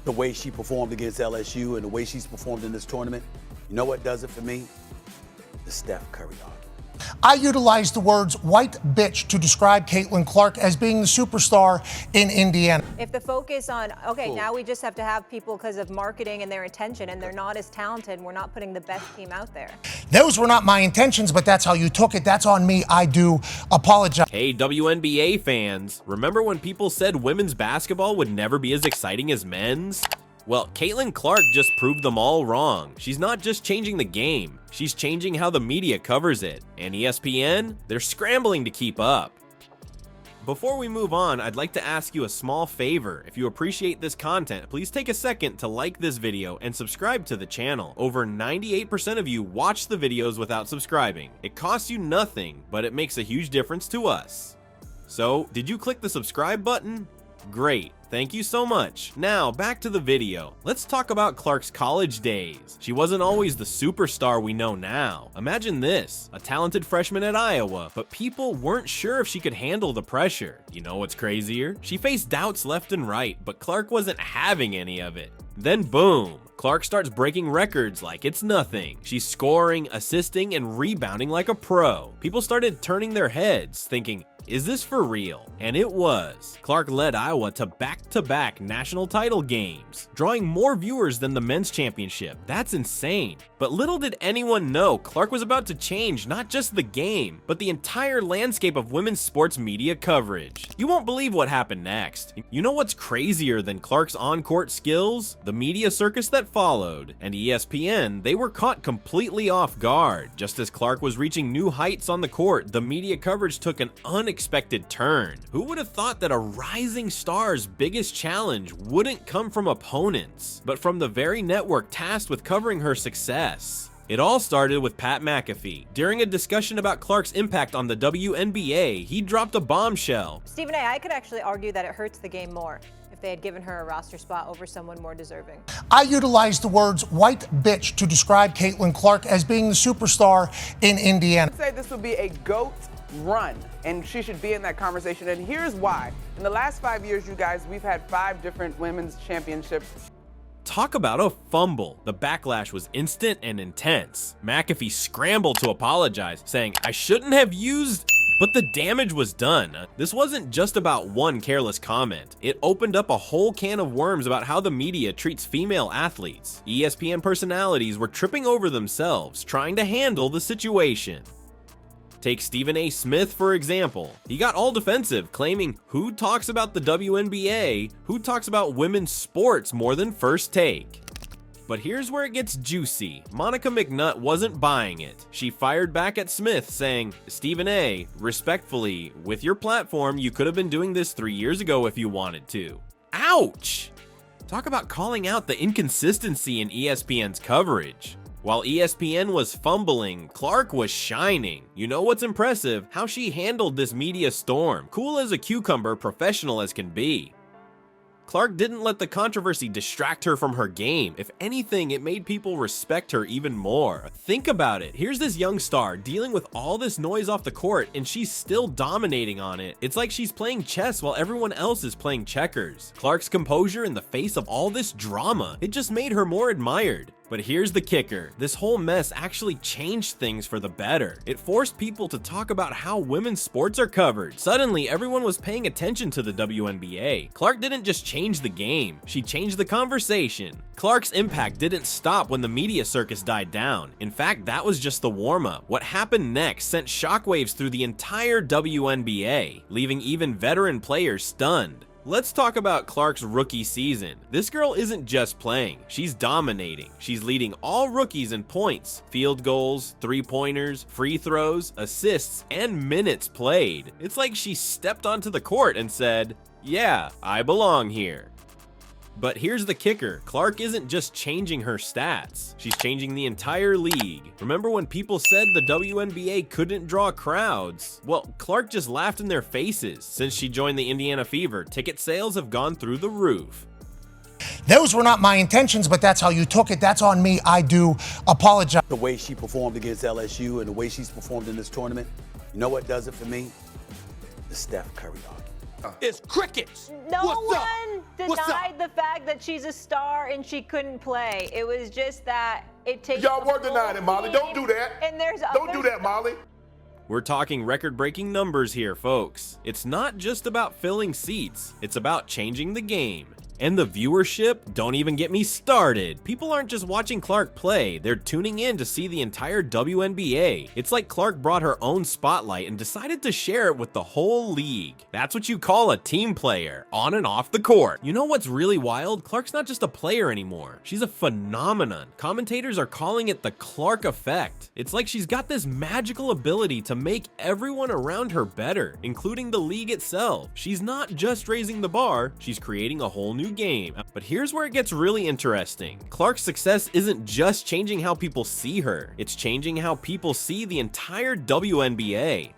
the way she performed against LSU and the way she's performed in this tournament, you know what does it for me? The Steph Curry argument. I utilized the words white bitch to describe Caitlin Clark as being the superstar in Indiana. If the focus on, okay, now we just have to have people because of marketing and their intention, and they're not as talented, and we're not putting the best team out there. Those were not my intentions, but that's how you took it. That's on me. I do apologize. Hey, WNBA fans, remember when people said women's basketball would never be as exciting as men's? Well, Caitlin Clark just proved them all wrong. She's not just changing the game, she's changing how the media covers it. And ESPN, they're scrambling to keep up. Before we move on, I'd like to ask you a small favor. If you appreciate this content, please take a second to like this video and subscribe to the channel. Over 98% of you watch the videos without subscribing. It costs you nothing, but it makes a huge difference to us. So, did you click the subscribe button? Great. Thank you so much. Now, back to the video. Let's talk about Clark's college days. She wasn't always the superstar we know now. Imagine this, a talented freshman at Iowa, but people weren't sure if she could handle the pressure. You know what's crazier? She faced doubts left and right, but Clark wasn't having any of it. Then boom, Clark starts breaking records like it's nothing. She's scoring, assisting, and rebounding like a pro. People started turning their heads, thinking, is this for real? And it was. Clark led Iowa to back-to-back national title games, drawing more viewers than the men's championship. That's insane. But little did anyone know Clark was about to change not just the game, but the entire landscape of women's sports media coverage. You won't believe what happened next. You know what's crazier than Clark's on-court skills? The media circus that followed. And ESPN, they were caught completely off guard. Just as Clark was reaching new heights on the court, the media coverage took an unexpected turn. Who would have thought that a rising star's biggest challenge wouldn't come from opponents, but from the very network tasked with covering her success? It all started with Pat McAfee. During a discussion about Clark's impact on the WNBA, he dropped a bombshell. Stephen A., I could actually argue that it hurts the game more if they had given her a roster spot over someone more deserving. I utilized the words white bitch to describe Caitlin Clark as being the superstar in Indiana. I'd say this would be a GOAT run, and she should be in that conversation, and here's why. In the last 5 years, you guys, we've had 5 different women's championships. Talk about a fumble. The backlash was instant and intense. McAfee scrambled to apologize, saying, I shouldn't have used, but the damage was done. This wasn't just about one careless comment. It opened up a whole can of worms about how the media treats female athletes. ESPN personalities were tripping over themselves, trying to handle the situation. Take Stephen A. Smith, for example. He got all defensive, claiming, who talks about the WNBA? Who talks about women's sports more than First Take? But here's where it gets juicy. Monica McNutt wasn't buying it. She fired back at Smith, saying, Stephen A., respectfully, with your platform, you could have been doing this 3 years ago if you wanted to. Ouch! Talk about calling out the inconsistency in ESPN's coverage. While ESPN was fumbling, Clark was shining. You know what's impressive? How she handled this media storm. Cool as a cucumber, professional as can be. Clark didn't let the controversy distract her from her game. If anything, it made people respect her even more. Think about it. Here's this young star dealing with all this noise off the court, and she's still dominating on it. It's like she's playing chess while everyone else is playing checkers. Clark's composure in the face of all this drama, it just made her more admired. But here's the kicker. This whole mess actually changed things for the better. It forced people to talk about how women's sports are covered. Suddenly, everyone was paying attention to the WNBA. Clark didn't just change the game, she changed the conversation. Clark's impact didn't stop when the media circus died down. In fact, that was just the warm-up. What happened next sent shockwaves through the entire WNBA, leaving even veteran players stunned. Let's talk about Clark's rookie season. This girl isn't just playing, she's dominating. She's leading all rookies in points, field goals, three-pointers, free throws, assists, and minutes played. It's like she stepped onto the court and said, yeah, I belong here. But here's the kicker, Clark isn't just changing her stats, she's changing the entire league. Remember when people said the WNBA couldn't draw crowds? Well, Clark just laughed in their faces. Since she joined the Indiana Fever, ticket sales have gone through the roof. Those were not my intentions, but that's how you took it. That's on me. I do apologize. The way she performed against LSU and the way she's performed in this tournament, you know what does it for me? The Steph Curry argument. is crickets. No What's up? one What's up? denied the fact that she's a star and she couldn't play. It was just that it takes. Y'all the were whole denying it, Molly. Don't team, do that. And there's Don't do other that, Molly. We're talking record-breaking numbers here, folks. It's not just about filling seats, it's about changing the game. And the viewership? Don't even get me started. People aren't just watching Clark play, they're tuning in to see the entire WNBA. It's like Clark brought her own spotlight and decided to share it with the whole league. That's what you call a team player, on and off the court. You know what's really wild? Clark's not just a player anymore. She's a phenomenon. Commentators are calling it the Clark effect. It's like she's got this magical ability to make everyone around her better, including the league itself. She's not just raising the bar, she's creating a whole new game. But here's where it gets really interesting. Clark's success isn't just changing how people see her, it's changing how people see the entire WNBA.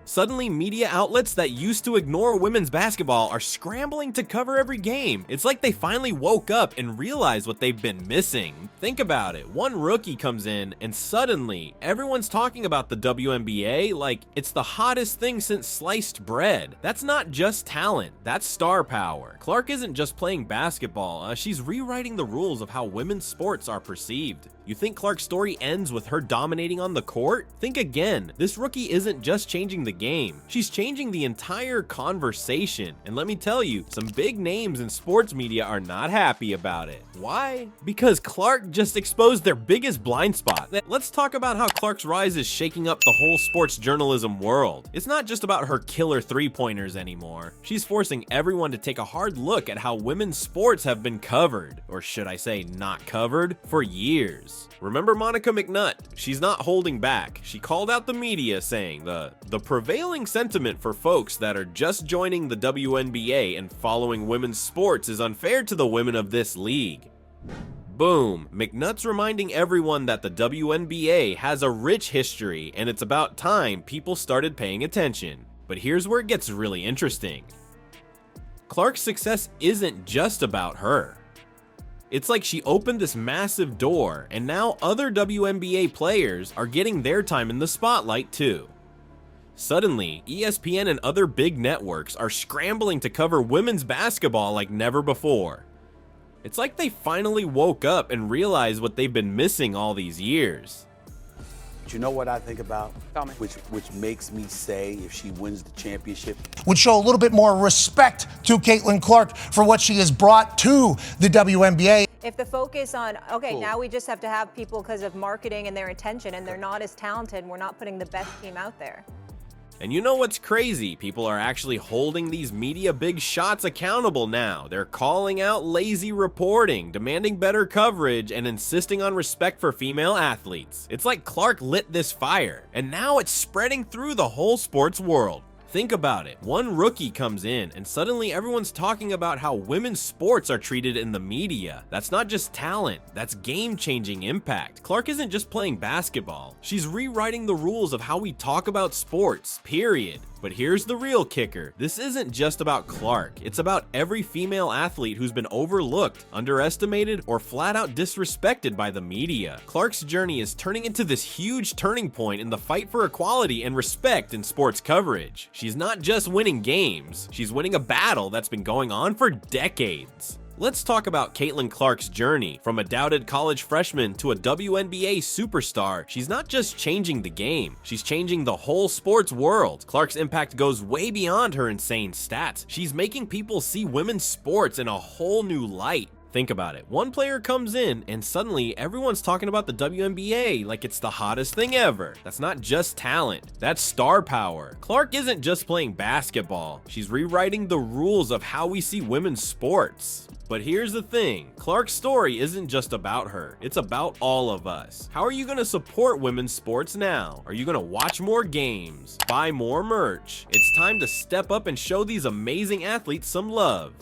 Suddenly, media outlets that used to ignore women's basketball are scrambling to cover every game. It's like they finally woke up and realized what they've been missing. Think about it. One rookie comes in and suddenly everyone's talking about the WNBA like it's the hottest thing since sliced bread. That's not just talent, that's star power. Clark isn't just playing basketball, she's rewriting the rules of how women's sports are perceived. You think Clark's story ends with her dominating on the court? Think again. This rookie isn't just changing the game, she's changing the entire conversation. And let me tell you, some big names in sports media are not happy about it. Why? Because Clark just exposed their biggest blind spot. Let's talk about how Clark's rise is shaking up the whole sports journalism world. It's not just about her killer three-pointers anymore. She's forcing everyone to take a hard look at how women's sports have been covered, or should I say not covered, for years. Remember Monica McNutt? She's not holding back. She called out the media saying the prevailing sentiment for folks that are just joining the WNBA and following women's sports is unfair to the women of this league. Boom, McNutt's reminding everyone that the WNBA has a rich history and it's about time people started paying attention. But here's where it gets really interesting. Clark's success isn't just about her. It's like she opened this massive door, and now other WNBA players are getting their time in the spotlight too. Suddenly, ESPN and other big networks are scrambling to cover women's basketball like never before. It's like they finally woke up and realized what they've been missing all these years. But you know what I think about? Tell me. Which makes me say if she wins the championship, would show a little bit more respect to Caitlin Clark for what she has brought to the WNBA. If the focus on, okay, now we just have to have people because of marketing and their attention, and they're not as talented, and we're not putting the best team out there. And you know what's crazy? People are actually holding these media big shots accountable now. They're calling out lazy reporting, demanding better coverage, and insisting on respect for female athletes. It's like Clark lit this fire, and now it's spreading through the whole sports world. Think about it. One rookie comes in and suddenly everyone's talking about how women's sports are treated in the media. That's not just talent, that's game-changing impact. Clark isn't just playing basketball. She's rewriting the rules of how we talk about sports, period. But here's the real kicker. This isn't just about Clark. It's about every female athlete who's been overlooked, underestimated, or flat out disrespected by the media. Clark's journey is turning into this huge turning point in the fight for equality and respect in sports coverage. She's not just winning games, she's winning a battle that's been going on for decades. Let's talk about Caitlin Clark's journey. From a doubted college freshman to a WNBA superstar, she's not just changing the game, she's changing the whole sports world. Clark's impact goes way beyond her insane stats. She's making people see women's sports in a whole new light. Think about it. One player comes in and suddenly everyone's talking about the WNBA like it's the hottest thing ever. That's not just talent, that's star power. Clark isn't just playing basketball, she's rewriting the rules of how we see women's sports. But here's the thing, Clark's story isn't just about her, it's about all of us. How are you gonna support women's sports now? Are you gonna watch more games, buy more merch? It's time to step up and show these amazing athletes some love.